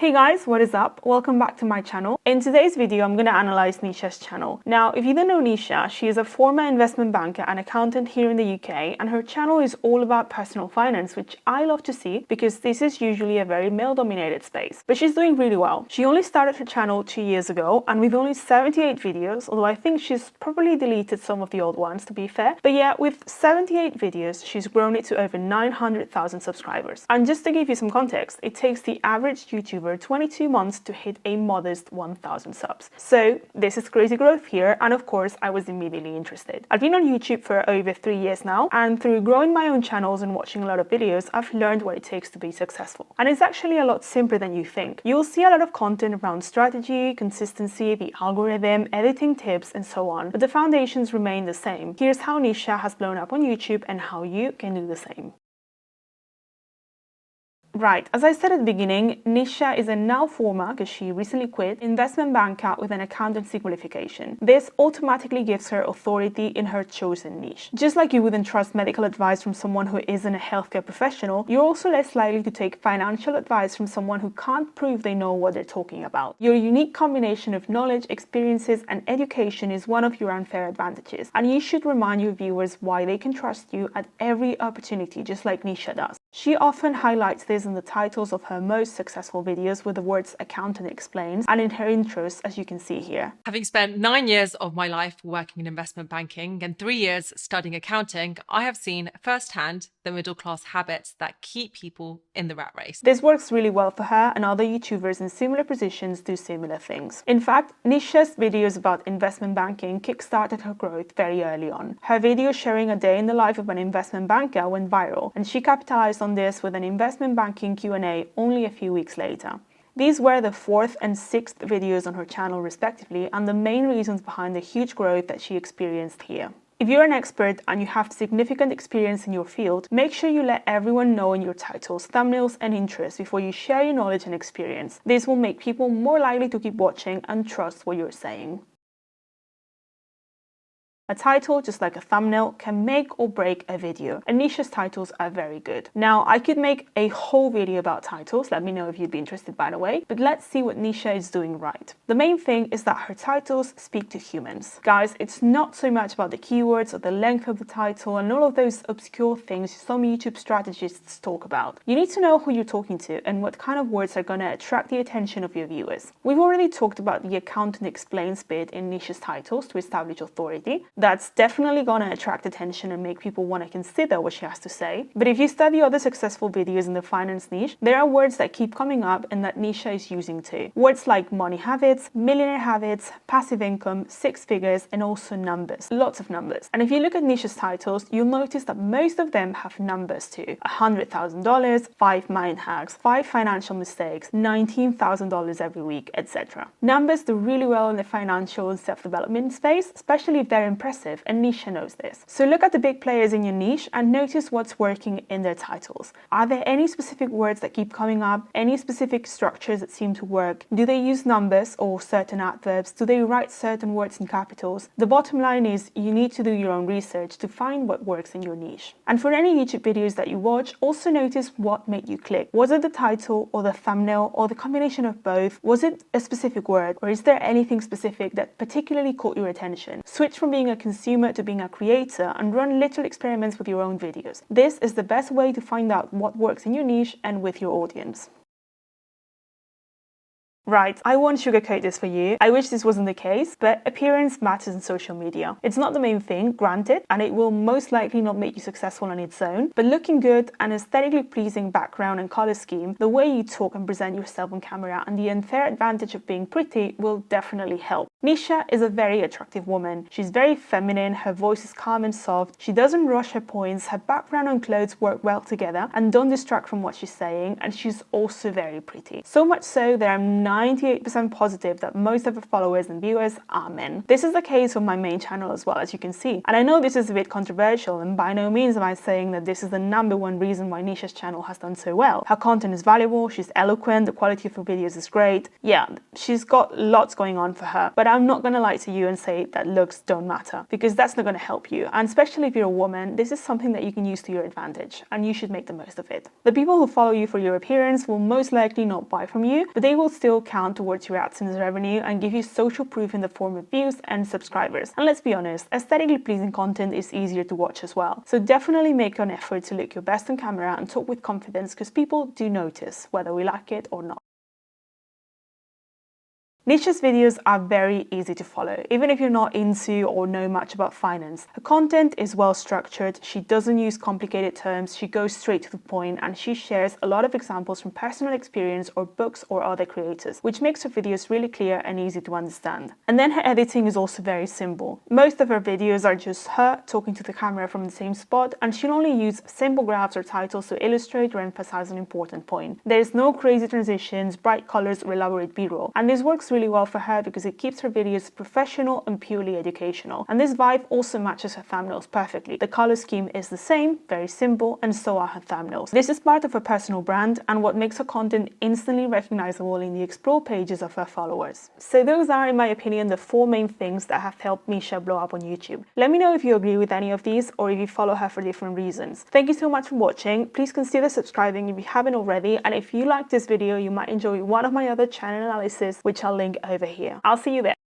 Hey guys, what is up? Welcome back to my channel. In today's video, I'm going to analyze Nischa's channel. Now, if you don't know Nischa, she is a former investment banker and accountant here in the UK, and her channel is all about personal finance, which I love to see because this is usually a very male-dominated space. But she's doing really well. She only started her channel 2 years ago, and with only 78 videos, although I think she's probably deleted some of the old ones, to be fair. But yeah, with 78 videos, she's grown it to over 900,000 subscribers. And just to give you some context, it takes the average YouTuber 22 months to hit a modest 1,000 subs. So this is crazy growth here, and of course I was immediately interested. I've been on YouTube for over 3 years now, and through growing my own channels and watching a lot of videos, I've learned what it takes to be successful. And it's actually a lot simpler than you think. You'll see a lot of content around strategy, consistency, the algorithm, editing tips, and so on, but the foundations remain the same. Here's how Nischa has blown up on YouTube and how you can do the same. Right, as I said at the beginning, Nischa is a now former, because she recently quit, investment banker with an accountancy qualification. This automatically gives her authority in her chosen niche. Just like you wouldn't trust medical advice from someone who isn't a healthcare professional, you're also less likely to take financial advice from someone who can't prove they know what they're talking about. Your unique combination of knowledge, experiences, and education is one of your unfair advantages, and you should remind your viewers why they can trust you at every opportunity, just like Nischa does. She often highlights this in the titles of her most successful videos with the words accountant explains, and in her intros, as you can see here. Having spent 9 years of my life working in investment banking and 3 years studying accounting, I have seen firsthand the middle class habits that keep people in the rat race. This works really well for her, and other YouTubers in similar positions do similar things. In fact, Nischa's videos about investment banking kickstarted her growth very early on. Her video sharing a day in the life of an investment banker went viral, and she capitalized on this with an investment banking Q&A only a few weeks later. These were the 4th and 6th videos on her channel respectively, and the main reasons behind the huge growth that she experienced here. If you're an expert and you have significant experience in your field, make sure you let everyone know in your titles, thumbnails, and interests before you share your knowledge and experience. This will make people more likely to keep watching and trust what you're saying. A title, just like a thumbnail, can make or break a video, and Nischa's titles are very good. Now, I could make a whole video about titles, let me know if you'd be interested by the way, but let's see what Nischa is doing right. The main thing is that her titles speak to humans. Guys, it's not so much about the keywords or the length of the title and all of those obscure things some YouTube strategists talk about. You need to know who you're talking to and what kind of words are going to attract the attention of your viewers. We've already talked about the accountant explains bit in Nischa's titles to establish authority. That's definitely gonna attract attention and make people want to consider what she has to say. But if you study other successful videos in the finance niche, there are words that keep coming up and that Nischa is using too. Words like money habits, millionaire habits, passive income, 6 figures, and also numbers. Lots of numbers. And if you look at Nischa's titles, you'll notice that most of them have numbers too. $100,000, 5 mind hacks, 5 financial mistakes, $19,000 every week, etc. Numbers do really well in the financial and self-development space, especially if they're impressive, and Nischa knows this. So look at the big players in your niche and notice what's working in their titles. Are there any specific words that keep coming up? Any specific structures that seem to work? Do they use numbers or certain adverbs? Do they write certain words in capitals? The bottom line is you need to do your own research to find what works in your niche. And for any YouTube videos that you watch, also notice what made you click. Was it the title or the thumbnail or the combination of both? Was it a specific word, or is there anything specific that particularly caught your attention? Switch from being a consumer to being a creator and run little experiments with your own videos. This is the best way to find out what works in your niche and with your audience. Right, I won't sugarcoat this for you. I wish this wasn't the case, but appearance matters in social media. It's not the main thing, granted, and it will most likely not make you successful on its own, but looking good, an aesthetically pleasing background and color scheme, the way you talk and present yourself on camera, and the unfair advantage of being pretty will definitely help. Nischa is a very attractive woman. She's very feminine, her voice is calm and soft, she doesn't rush her points, her background and clothes work well together and don't distract from what she's saying, and she's also very pretty. So much so that I'm 9 98% positive that most of her followers and viewers are men. This is the case on my main channel as well, as you can see. And I know this is a bit controversial, and by no means am I saying that this is the #1 reason why Nischa's channel has done so well. Her content is valuable, she's eloquent, the quality of her videos is great. Yeah, she's got lots going on for her, but I'm not going to lie to you and say that looks don't matter, because that's not going to help you. And especially if you're a woman, this is something that you can use to your advantage, and you should make the most of it. The people who follow you for your appearance will most likely not buy from you, but they will still count towards your AdSense revenue and give you social proof in the form of views and subscribers. And let's be honest, aesthetically pleasing content is easier to watch as well. So definitely make an effort to look your best on camera and talk with confidence, because people do notice whether we like it or not. Nischa's videos are very easy to follow, even if you're not into or know much about finance. Her content is well structured, she doesn't use complicated terms, she goes straight to the point, and she shares a lot of examples from personal experience or books or other creators, which makes her videos really clear and easy to understand. And then her editing is also very simple. Most of her videos are just her talking to the camera from the same spot, and she'll only use simple graphs or titles to illustrate or emphasize an important point. There's no crazy transitions, bright colors, or elaborate b-roll, and this works really well for her because it keeps her videos professional and purely educational. And this vibe also matches her thumbnails perfectly. The color scheme is the same, very simple, and so are her thumbnails. This is part of her personal brand and what makes her content instantly recognizable in the explore pages of her followers. So those are, in my opinion, the 4 main things that have helped Nischa blow up on YouTube. Let me know if you agree with any of these or if you follow her for different reasons. Thank you so much for watching. Please consider subscribing if you haven't already, and if you like this video, you might enjoy one of my other channel analysis, which I'll link over here. I'll see you there.